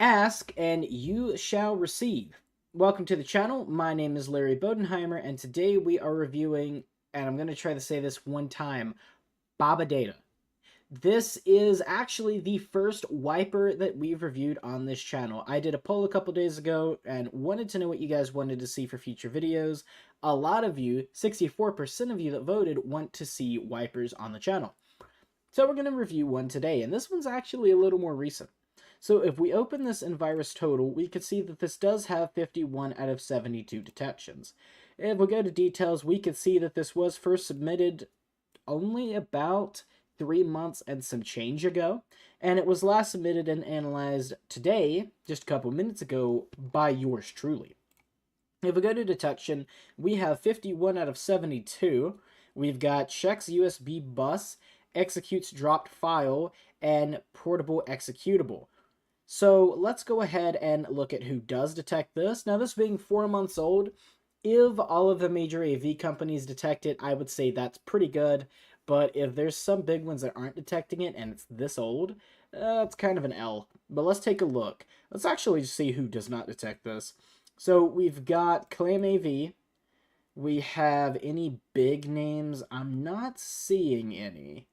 Ask and you shall receive. Welcome to the channel. My name is Larry Bodenheimer, and today we are reviewing, and I'm going to try to say this one time, Babadeda. This is actually the first wiper that we've reviewed on this channel. I did a poll a couple days ago and wanted to know what you guys wanted to see for future videos. A lot of you, 64% of you that voted, want to see wipers on the channel. So we're going to review one today, and this one's actually a little more recent. So if we open this in virus total, we can see that this does have 51 out of 72 detections. If we go to details, we can see that this was first submitted only about 3 months and some change ago, and it was last submitted and analyzed today, just a couple minutes ago, by yours truly. If we go to detection, we have 51 out of 72. We've got checks USB bus, executes dropped file, and portable executable. So let's go ahead and look at who does detect this. Now, this being 4 months old, if all of the major AV companies detect it, I would say that's pretty good. But if there's some big ones that aren't detecting it and it's this old, it's kind of an L. But let's take a look. Let's actually see who does not detect this. So we've got Clam AV. We have any big names? I'm not seeing any.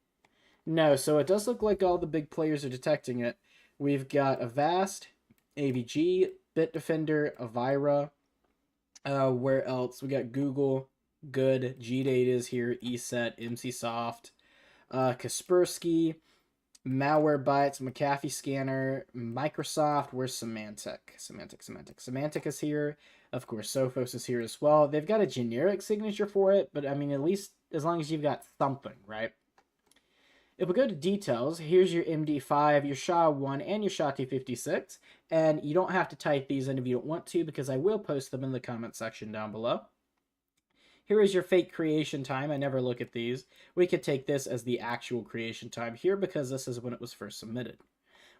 No, so it does look like all the big players are detecting it. We've got Avast, AVG, Bitdefender, Avira. Where else? We got Google, Good, GDate is here, ESET, MCSoft, Kaspersky, Malwarebytes, McAfee Scanner, Microsoft. Where's Symantec? Symantec is here. Of course, Sophos is here as well. They've got a generic signature for it, but I mean, at least as long as you've got something, right? If we go to details, here's your MD5, your SHA-1, and your SHA-256, and you don't have to type these in if you don't want to, because I will post them in the comment section down below. Here is your fake creation time. I never look at these. We could take this as the actual creation time here, because this is when it was first submitted.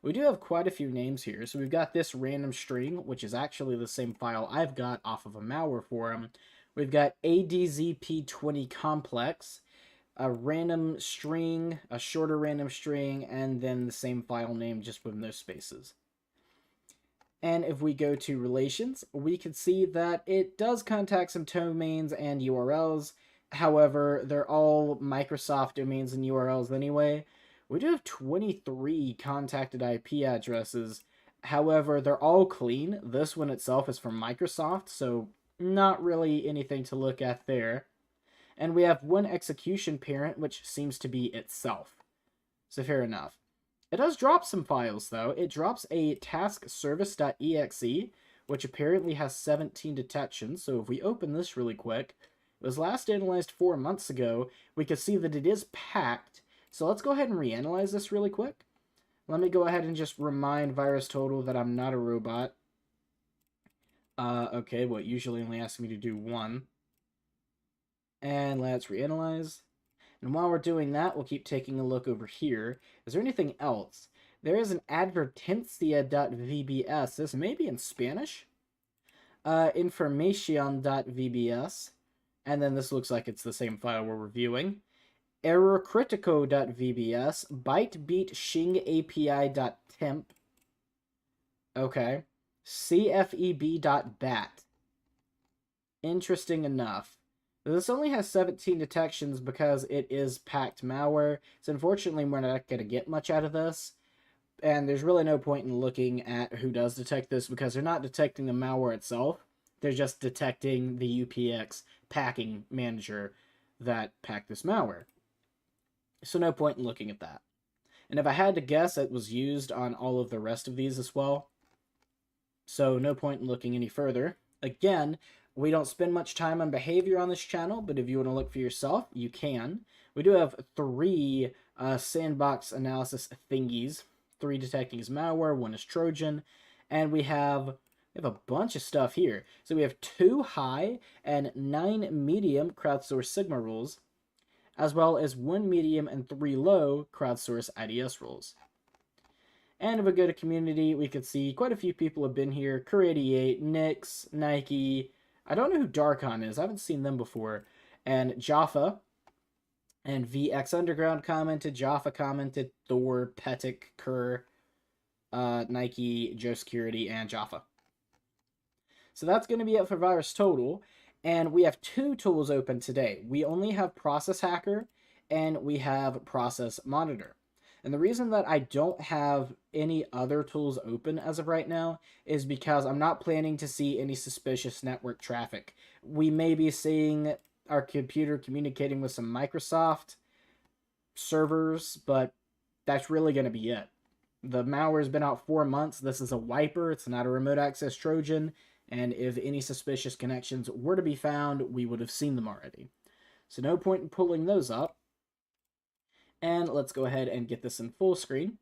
We do have quite a few names here. So we've got this random string, which is actually the same file I've got off of a malware forum. We've got ADZP20 complex, a random string, a shorter random string, and then the same file name just with no spaces. And if we go to relations, we can see that it does contact some domains and URLs. However, they're all Microsoft domains and URLs anyway. We do have 23 contacted IP addresses. However, they're all clean. This one itself is from Microsoft, so not really anything to look at there. And we have one execution parent, which seems to be itself. So fair enough. It does drop some files, though. It drops a task service.exe, which apparently has 17 detections. So if we open this really quick, it was last analyzed 4 months ago. We can see that it is packed. So let's go ahead and reanalyze this really quick. Let me go ahead and just remind Virus Total that I'm not a robot. Okay, well, it usually only asks me to do one. And let's reanalyze. And while we're doing that, we'll keep taking a look over here. Is there anything else? There is an advertencia.vbs. This may be in Spanish. Informacion.vbs. And then this looks like it's the same file we're reviewing. Errorcritico.vbs. Bytebeatshing.api.temp. Okay. cfeb.bat. Interesting enough. This only has 17 detections because it is packed malware, so unfortunately we're not going to get much out of this, and there's really no point in looking at who does detect this because they're not detecting the malware itself, they're just detecting the UPX packing manager that packed this malware. So no point in looking at that. And if I had to guess, it was used on all of the rest of these as well, so no point in looking any further. Again, we don't spend much time on behavior on this channel, but if you want to look for yourself, you can. We do have 3 sandbox analysis thingies. 3 detecting as malware, 1 is Trojan, and we have a bunch of stuff here. So we have 2 high and 9 medium crowdsourced Sigma rules, as well as 1 medium and 3 low crowdsourced IDS rules. And if we go to community, we can see quite a few people have been here. Cur88, Nix, Nike. I don't know who Darkon is. I haven't seen them before. And Jaffa. And VX Underground commented. Jaffa commented. Thor, Petic, Kerr. Nike, Joe Security, and Jaffa. So that's going to be it for Virus Total. And we have 2 tools open today. We only have Process Hacker and we have Process Monitor. And the reason that I don't have any other tools open as of right now is because I'm not planning to see any suspicious network traffic. We may be seeing our computer communicating with some Microsoft servers, but that's really going to be it. The malware has been out 4 months. This is a wiper. It's not a remote access Trojan. And if any suspicious connections were to be found, we would have seen them already. So no point in pulling those up. And let's go ahead and get this in full screen.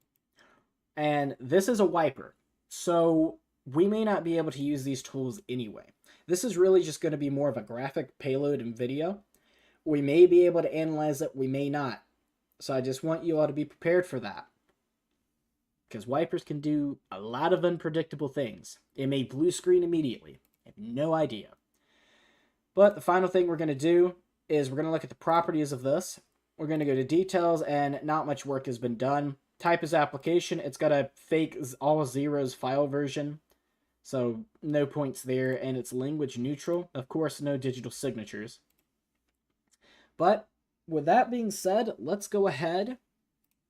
And this is a wiper. So we may not be able to use these tools anyway. This is really just going to be more of a graphic payload and video. We may be able to analyze it, we may not. So I just want you all to be prepared for that. Because wipers can do a lot of unpredictable things. It may blue screen immediately. I have no idea. But the final thing we're going to do is we're going to look at the properties of this. We're going to go to details, and not much work has been done. Type is application. It's got a fake all zeros file version. So no points there, and it's language neutral. Of course, no digital signatures. But with that being said, let's go ahead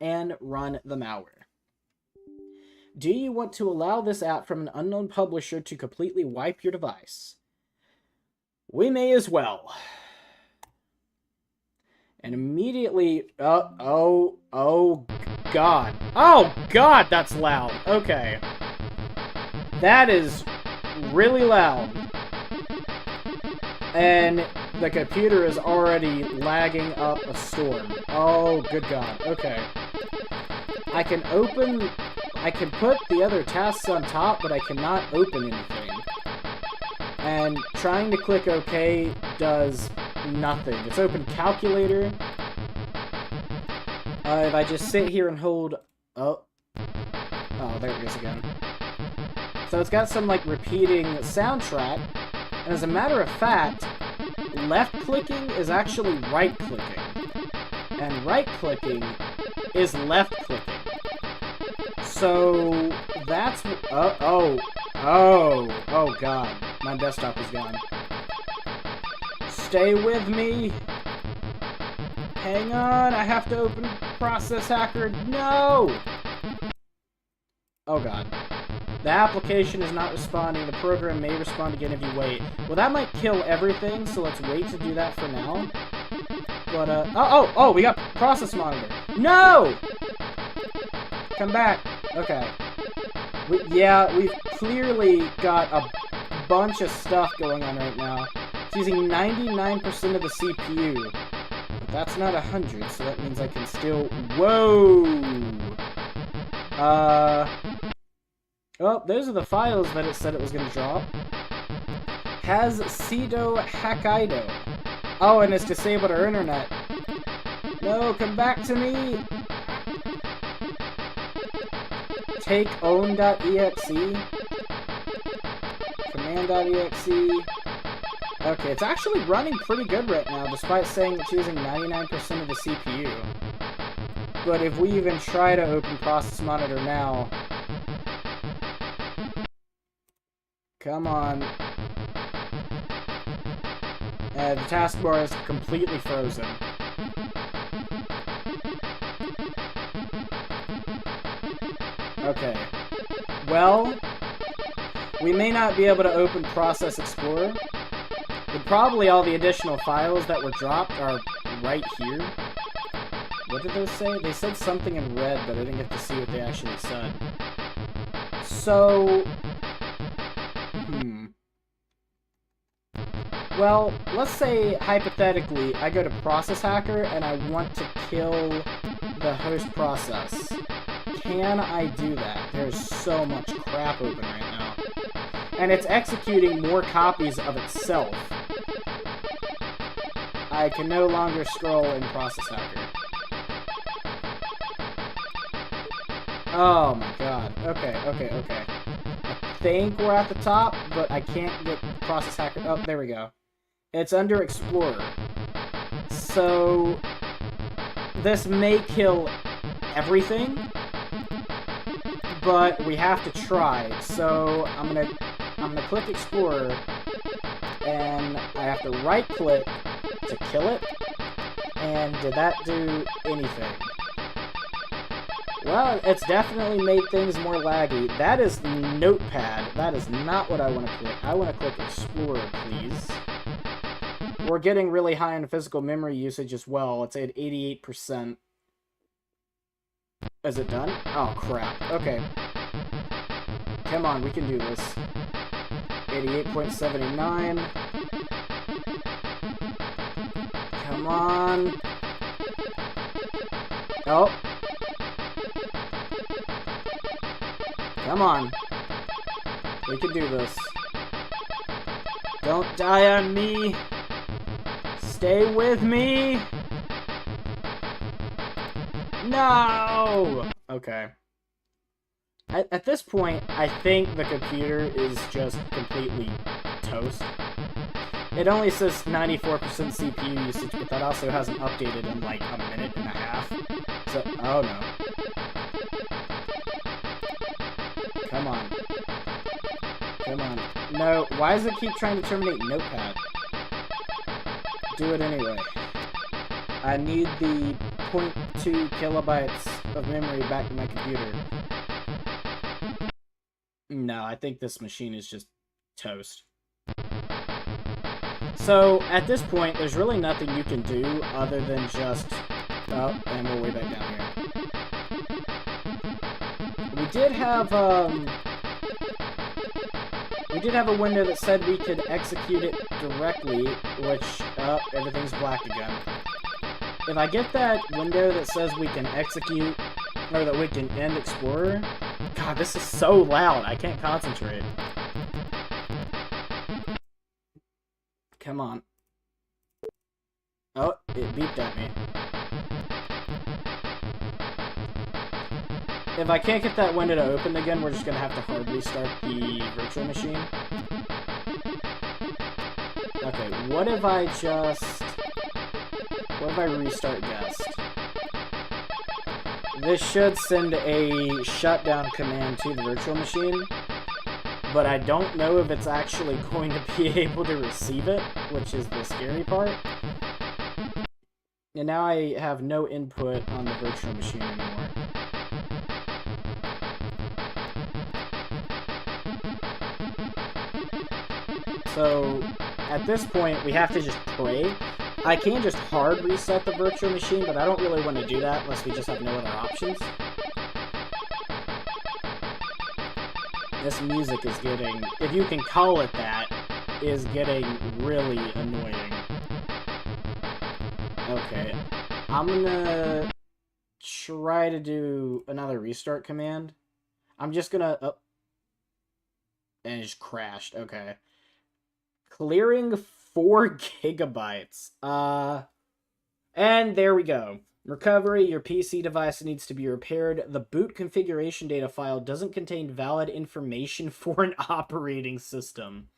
and run the malware. Do you want to allow this app from an unknown publisher to completely wipe your device? We may as well. And immediately, oh God. Oh God, that's loud. Okay. That is really loud. And the computer is already lagging up a storm. Oh, good God. Okay. I can put the other tasks on top, but I cannot open anything. And trying to click OK does nothing. It's open calculator. If I just sit here and hold... Oh, there it goes again. So it's got some, like, repeating soundtrack. And as a matter of fact, left-clicking is actually right-clicking. And right-clicking is left-clicking. So that's oh God, my desktop is gone. Stay with me. Hang on, I have to open Process Hacker. No. Oh God, the application is not responding. The program may respond again if you wait. Well, that might kill everything, so let's wait to do that for now. But oh, we got Process Monitor. No. Come back. Okay. We've clearly got a bunch of stuff going on right now. It's using 99% of the CPU. But that's not 100, so that means I can still... Whoa! Well, those are the files that it said it was going to drop. Has Cedo Hakkaido. Oh, and it's disabled our internet. No, come back to me! Take own.exe. Command.exe. Okay, it's actually running pretty good right now, despite saying it's using 99% of the CPU. But if we even try to open Process Monitor now... Come on. The taskbar is completely frozen. Okay. Well, we may not be able to open Process Explorer, but probably all the additional files that were dropped are right here. What did those say? They said something in red, but I didn't get to see what they actually said. So... Well, let's say, hypothetically, I go to Process Hacker and I want to kill the host process. Can I do that? There's so much crap open right now. And it's executing more copies of itself. I can no longer scroll in Process Hacker. Oh my God. Okay. I think we're at the top, but I can't get Process Hacker. Oh, there we go. It's under Explorer. So this may kill everything, but we have to try. So I'm gonna click Explorer, and I have to right-click to kill it. And did that do anything? Well, it's definitely made things more laggy. That is Notepad. That is not what I want to click. I want to click Explorer, please. We're getting really high on physical memory usage as well. It's at 88%. Is it done? Oh, crap. Okay. Come on, we can do this. 88.79. Come on. Oh. Come on. We can do this. Don't die on me. Stay with me. No! Okay. At this point, I think the computer is just completely toast. It only says 94% CPU usage, but that also hasn't updated in like a minute and a half. So, oh no. Come on. Come on. No, why does it keep trying to terminate Notepad? Do it anyway. I need the 0.2 kilobytes of memory back in my computer. No, I think this machine is just toast. So, at this point, there's really nothing you can do other than just... Oh, and we're way back down here. We did have a window that said we could execute it directly, which, everything's black again. If I get that window that says we can execute, or that we can end Explorer, God, this is so loud, I can't concentrate. Come on. Oh, it beeped at me. If I can't get that window to open again, we're just gonna have to hard restart the virtual machine. Okay, what if I restart guest? This should send a shutdown command to the virtual machine, but I don't know if it's actually going to be able to receive it, which is the scary part. And now I have no input on the virtual machine anymore. So, at this point, we have to just pray. I can just hard reset the virtual machine, but I don't really want to do that unless we just have no other options. This music is getting, if you can call it that, is getting really annoying. Okay, I'm gonna try to do another restart command. I'm just gonna, oh, and it just crashed, okay. Clearing 4 gigabytes. And there we go. Recovery, your PC device needs to be repaired. The boot configuration data file doesn't contain valid information for an operating system.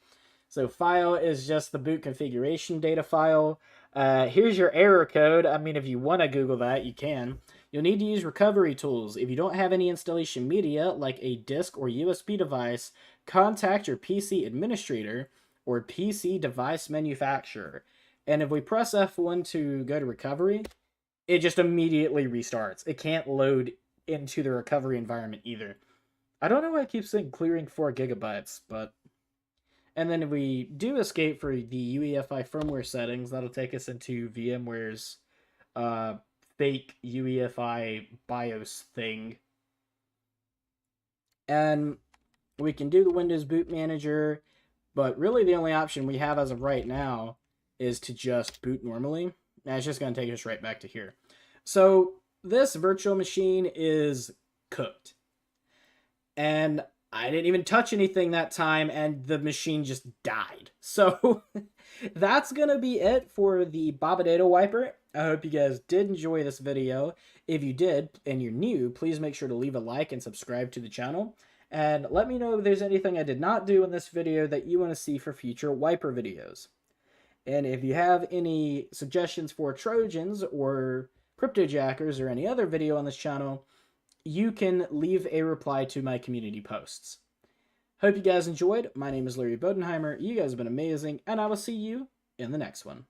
So file is just the boot configuration data file. Here's your error code. I mean, if you want to Google that, you can. You'll need to use recovery tools. If you don't have any installation media, like a disk or USB device, contact your PC administrator or PC device manufacturer. And if we press F1 to go to recovery, it just immediately restarts. It can't load into the recovery environment either. I don't know why it keeps saying clearing 4 gigabytes, but... And then if we do escape for the UEFI firmware settings, that'll take us into VMware's fake UEFI BIOS thing. And we can do the Windows Boot Manager, but really the only option we have as of right now is to just boot normally. And it's just going to take us right back to here. So this virtual machine is cooked. And I didn't even touch anything that time, and the machine just died. So that's going to be it for the Babadeda wiper. I hope you guys did enjoy this video. If you did, and you're new, please make sure to leave a like and subscribe to the channel. And let me know if there's anything I did not do in this video that you want to see for future wiper videos. And if you have any suggestions for Trojans or cryptojackers or any other video on this channel, you can leave a reply to my community posts. Hope you guys enjoyed. My name is Larry Bodenheimer. You guys have been amazing, and I will see you in the next one.